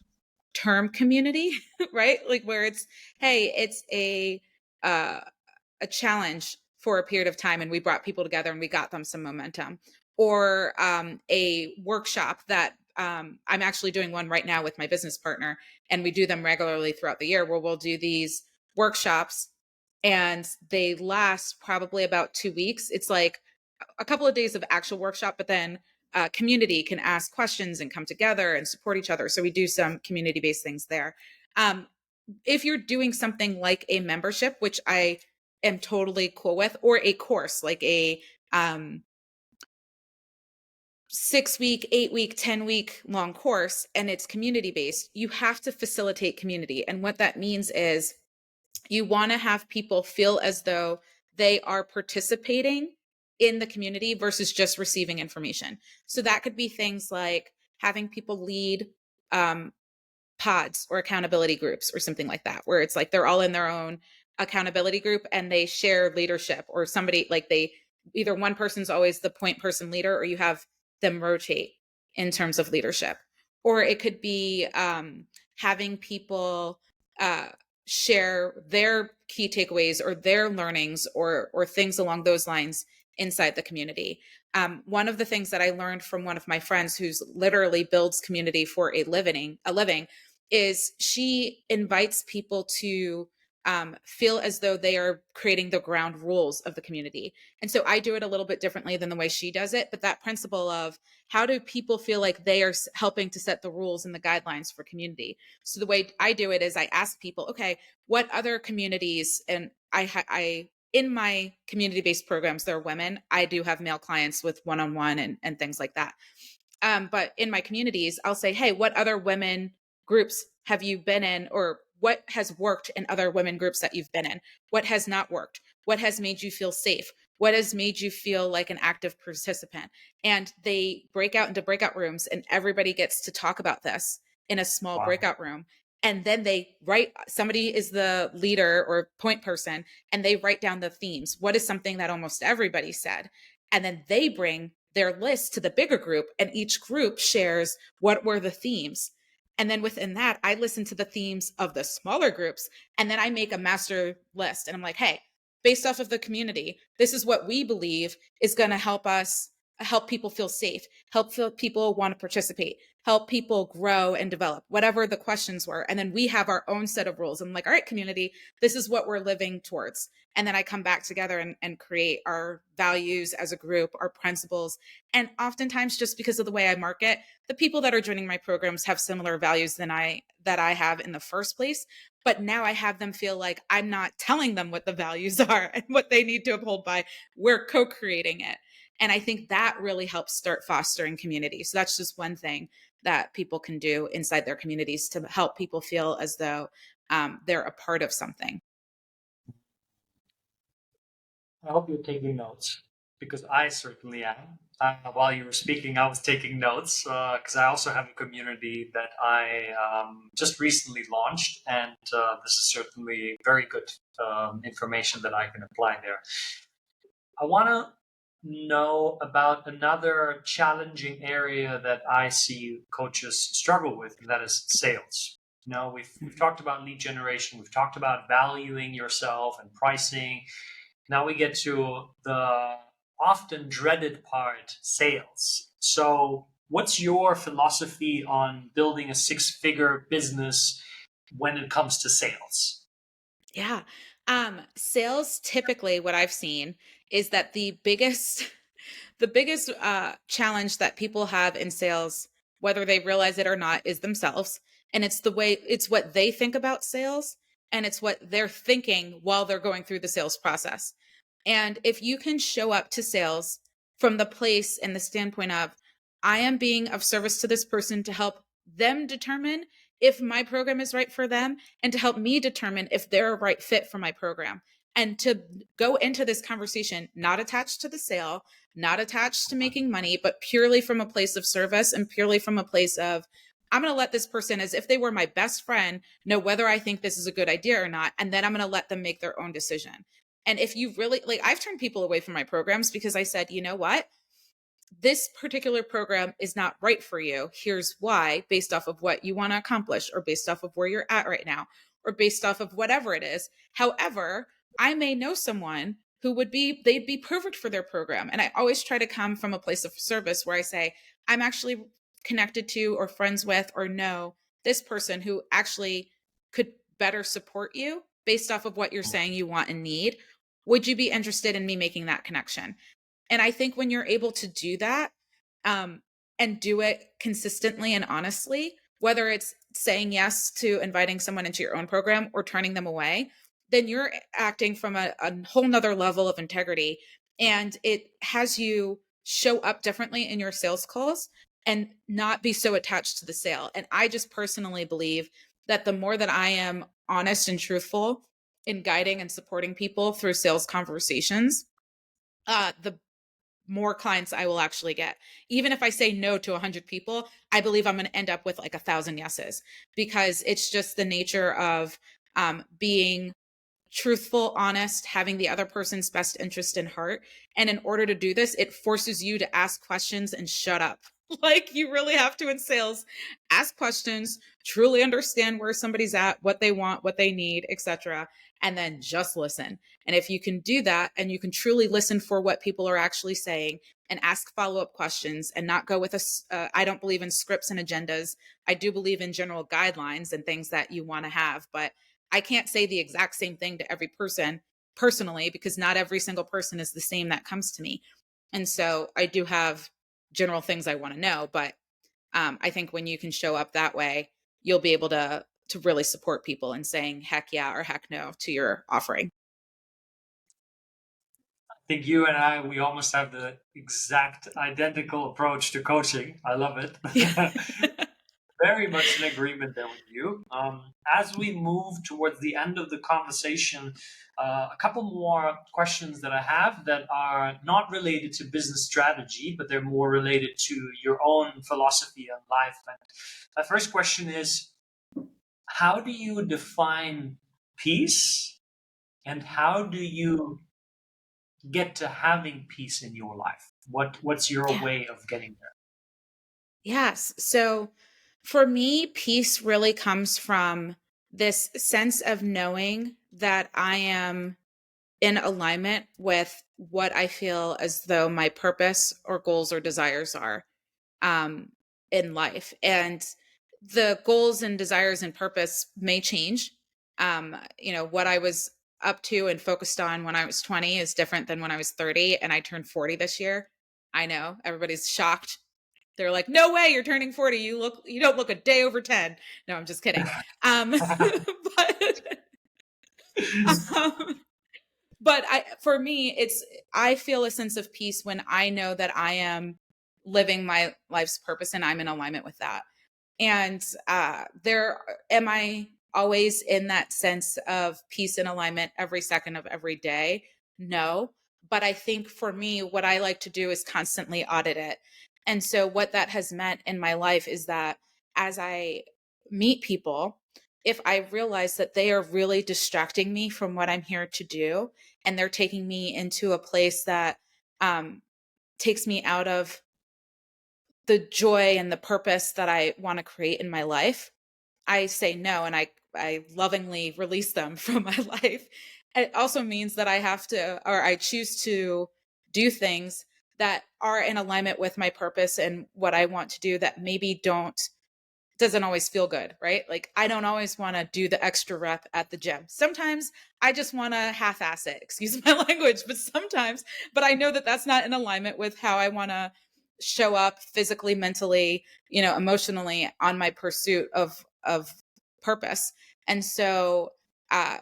term community, right? Like, where it's, hey, it's uh, a challenge for a period of time, and we brought people together and we got them some momentum. Or a workshop that I'm actually doing one right now with my business partner, and we do them regularly throughout the year, where we'll do these workshops and they last probably about 2 weeks. It's like a couple of days of actual workshop, but then community can ask questions and come together and support each other. So we do some community-based things there. If you're doing something like a membership, which I am totally cool with, or a course like a 6-week, 8-week, 10-week long course and it's community based, you have to facilitate community. And what that means is you want to have people feel as though they are participating in the community versus just receiving information. So that could be things like having people lead um, pods or accountability groups or something like that, where it's like they're all in their own accountability group and they share leadership, or somebody like they either one person's always the point person leader or you have them rotate in terms of leadership. Or it could be having people uh, share their key takeaways or their learnings or things along those lines inside the community. One of the things that I learned from one of my friends who's literally builds community for a living is she invites people to feel as though they are creating the ground rules of the community. And so I do it a little bit differently than the way she does it. But that principle of how do people feel like they are helping to set the rules and the guidelines for community? So the way I do it is I ask people, okay, what other communities, and I in my community-based programs, there are women. I do have male clients with one-on-one and things like that. But in my communities, I'll say, hey, what other women groups have you been in, or what has worked in other women groups that you've been in? What has not worked? What has made you feel safe? What has made you feel like an active participant? And they break out into breakout rooms, and everybody gets to talk about this in a small Wow. breakout room. And then they write, somebody is the leader or point person, and they write down the themes. What is something that almost everybody said? And then they bring their list to the bigger group, and each group shares what were the themes. And then within that, I listen to the themes of the smaller groups, and then I make a master list. And I'm like, hey, based off of the community, this is what we believe is going to help people feel safe, help people want to participate, help people grow and develop, whatever the questions were. And then we have our own set of rules. I'm like, all right, community, this is what we're living towards. And then I come back together and create our values as a group, our principles. And oftentimes, just because of the way I market, the people that are joining my programs have similar values that I have in the first place. But now I have them feel like I'm not telling them what the values are and what they need to uphold by. We're co-creating it. And I think that really helps start fostering community. So that's just one thing that people can do inside their communities to help people feel as though they're a part of something. I hope you're taking notes because I certainly am. While you were speaking, I was taking notes because I also have a community that I just recently launched, and this is certainly very good information that I can apply there. I want to know about another challenging area that I see coaches struggle with, and that is sales. You know, we've talked about lead generation, we've talked about valuing yourself and pricing. Now we get to the often dreaded part, sales. So, what's your philosophy on building a six-figure business when it comes to sales? Yeah. Sales typically what I've seen is that the biggest challenge that people have in sales, whether they realize it or not, is themselves. And it's what they think about sales, and it's what they're thinking while they're going through the sales process. And if you can show up to sales from the place and the standpoint of, I am being of service to this person to help them determine if my program is right for them and to help me determine if they're a right fit for my program. And to go into this conversation, not attached to the sale, not attached to making money, but purely from a place of service and purely from a place of, I'm going to let this person, as if they were my best friend, know whether I think this is a good idea or not. And then I'm going to let them make their own decision. And if you really like, I've turned people away from my programs because I said, you know what? This particular program is not right for you. Here's why, based off of what you want to accomplish, or based off of where you're at right now, or based off of whatever it is. However, I may know someone who they'd be perfect for their program. And I always try to come from a place of service where I say, I'm actually connected to or friends with or know this person who actually could better support you based off of what you're saying you want and need. Would you be interested in me making that connection? And I think when you're able to do that, um, and do it consistently and honestly, whether it's saying yes to inviting someone into your own program or turning them away, then you're acting from a whole nother level of integrity. And it has you show up differently in your sales calls and not be so attached to the sale. And I just personally believe that the more that I am honest and truthful in guiding and supporting people through sales conversations, the more clients I will actually get. Even if I say no to 100 people, I believe I'm going to end up with like 1,000 yeses, because it's just the nature of being truthful, honest, having the other person's best interest in heart. And in order to do this, it forces you to ask questions and shut up. Like, you really have to, in sales, ask questions, truly understand where somebody's at, what they want, what they need, etc., and then just listen. And if you can do that and you can truly listen for what people are actually saying and ask follow-up questions and not go with I don't believe in scripts and agendas. I do believe in general guidelines and things that you want to have, but I can't say the exact same thing to every person personally, because not every single person is the same that comes to me. And so I do have general things I want to know, but I think when you can show up that way, you'll be able to really support people in saying heck yeah or heck no to your offering. I think you and I, we almost have the exact identical approach to coaching. I love it. Yeah. Very much in agreement there with you. As we move towards the end of the conversation, a couple more questions that I have that are not related to business strategy, but they're more related to your own philosophy on life. And my first question is, how do you define peace, and how do you get to having peace in your life? What's your Yeah. way of getting there? Yes. So for me, peace really comes from this sense of knowing that I am in alignment with what I feel as though my purpose or goals or desires are um, in life. And the goals and desires and purpose may change. What I was up to and focused on when I was 20 is different than when I was 30, and I turned 40 this year. I know everybody's shocked. They're like, "No way, you're turning 40. You don't look a day over 10." No, I'm just kidding. But um, but for me, I feel a sense of peace when I know that I am living my life's purpose and I'm in alignment with that. And there am I always in that sense of peace and alignment every second of every day? No. But I think for me, what I like to do is constantly audit it. And so what that has meant in my life is that as I meet people, if I realize that they are really distracting me from what I'm here to do, and they're taking me into a place that um, takes me out of the joy and the purpose that I want to create in my life, I say no, and I lovingly release them from my life. It also means that I have to, or I choose to do things that are in alignment with my purpose and what I want to do that maybe doesn't always feel good, right? Like, I don't always want to do the extra rep at the gym. Sometimes I just want to half ass it, excuse my language, but I know that that's not in alignment with how I want to show up physically, mentally, emotionally on my pursuit of purpose. And so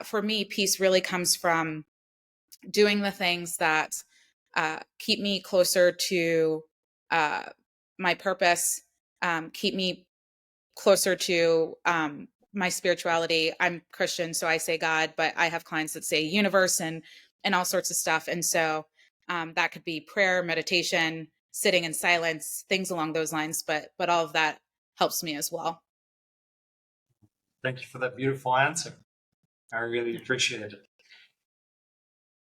for me, peace really comes from doing the things that keep me closer to uh, my purpose, keep me closer to my spirituality. I'm Christian, so I say God, but I have clients that say universe and all sorts of stuff. And so that could be prayer, meditation, sitting in silence, things along those lines. But all of that helps me as well. Thank you for that beautiful answer. I really appreciate it.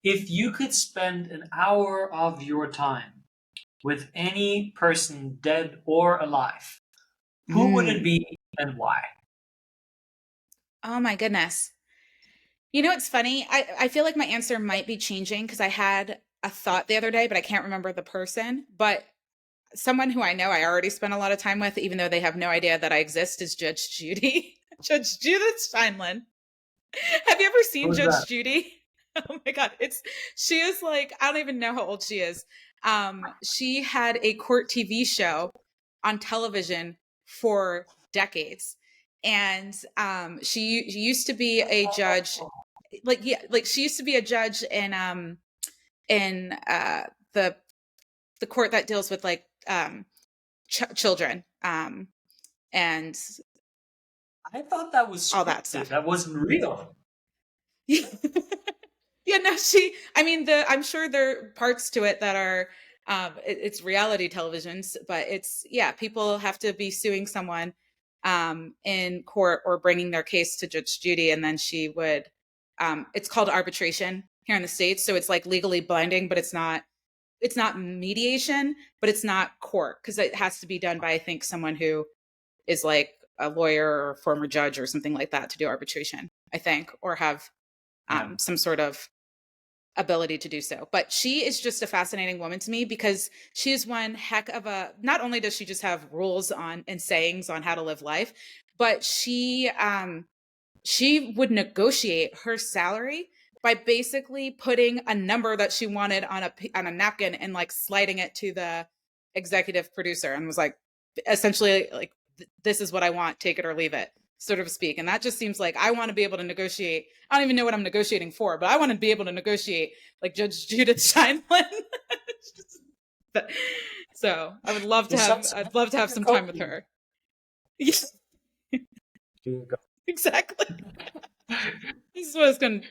If you could spend an hour of your time with any person, dead or alive, who would it Mm. be and why? Oh my goodness. You know, it's funny. I feel like my answer might be changing because I had a thought the other day, but I can't remember the person. But someone who I know I already spent a lot of time with, even though they have no idea that I exist, is Judge Judy. Judge Judith Steinlen. Have you ever seen Who's that? Judge Judy? Oh my God. She is like, I don't even know how old she is. She had a court TV show on television for decades. And she used to be a judge, like, yeah, like she used to be a judge in the the court that deals with like children and I thought that was all that scripted. stuff. That wasn't real. Yeah, no, I mean, I'm sure there are parts to it that are, it's reality televisions, but yeah, people have to be suing someone, in court or bringing their case to Judge Judy. And then she would, it's called arbitration here in the States. So it's like legally binding, but it's not mediation, but it's not court because it has to be done by, I think, someone who is like a lawyer or a former judge or something like that to do arbitration, I think, or have Yeah. some sort of ability to do so. But she is just a fascinating woman to me because she is one heck of a, not only does she just have rules on and sayings on how to live life, but she would negotiate her salary by basically putting a number that she wanted on a napkin and like sliding it to the executive producer and was like, essentially like, this is what I want, take it or leave it, sort of speak. And that just seems like I want to be able to negotiate. I don't even know what I'm negotiating for, but I want to be able to negotiate like Judge Judith Steinman. So I would love to have, I'd love to have some time with her. Yes. Exactly. This is what it's going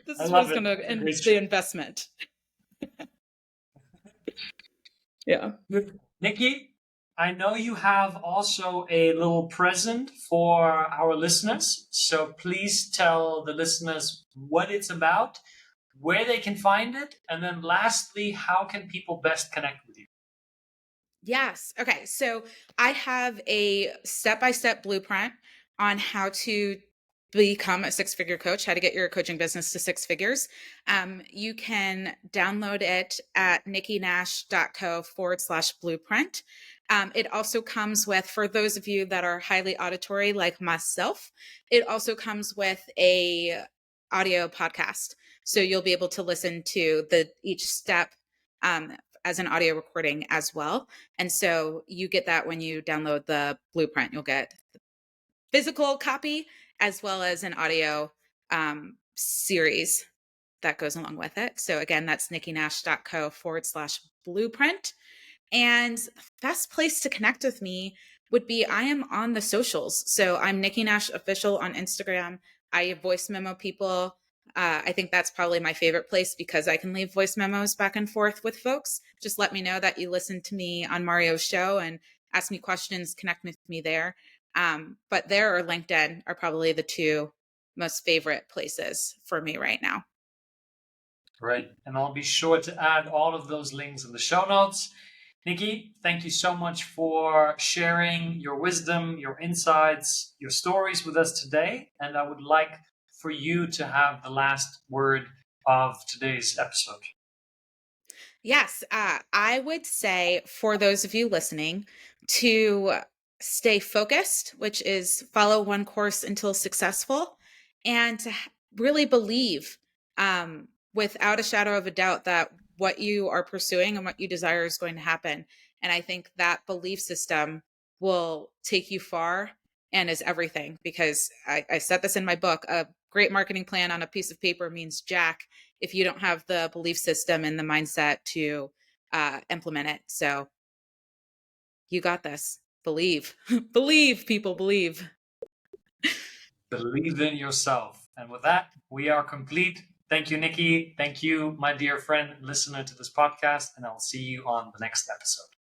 to end the investment. Yeah. Nikki, I know you have also a little present for our listeners. So please tell the listeners what it's about, where they can find it, and then lastly, how can people best connect with you? Yes. Okay. So I have a step-by-step blueprint on how to become a six-figure coach, how to get your coaching business to six figures. You can download it at nikkinash.co/blueprint. It also comes with, for those of you that are highly auditory like myself, it also comes with a audio podcast. So you'll be able to listen to each step as an audio recording as well. And so you get that when you download the blueprint. You'll get the physical copy as well as an audio series that goes along with it. So again, that's nikkinash.co/blueprint. And the best place to connect with me would be, I am on the socials. So I'm Nikki Nash Official on Instagram. I voice memo people. I think that's probably my favorite place because I can leave voice memos back and forth with folks. Just let me know that you listened to me on Mario's show and ask me questions, connect with me there. But there or LinkedIn are probably the two most favorite places for me right now. Right. And I'll be sure to add all of those links in the show notes. Nikki, thank you so much for sharing your wisdom, your insights, your stories with us today. And I would like for you to have the last word of today's episode. Yes, I would say for those of you listening to stay focused, which is follow one course until successful, and to really believe without a shadow of a doubt that what you are pursuing and what you desire is going to happen. And I think that belief system will take you far and is everything, because I said this in my book, a great marketing plan on a piece of paper means jack if you don't have the belief system and the mindset to implement it. So you got this. Believe. Believe, people, believe. Believe in yourself. And with that, we are complete. Thank you, Nikki. Thank you, my dear friend, listener to this podcast. And I'll see you on the next episode.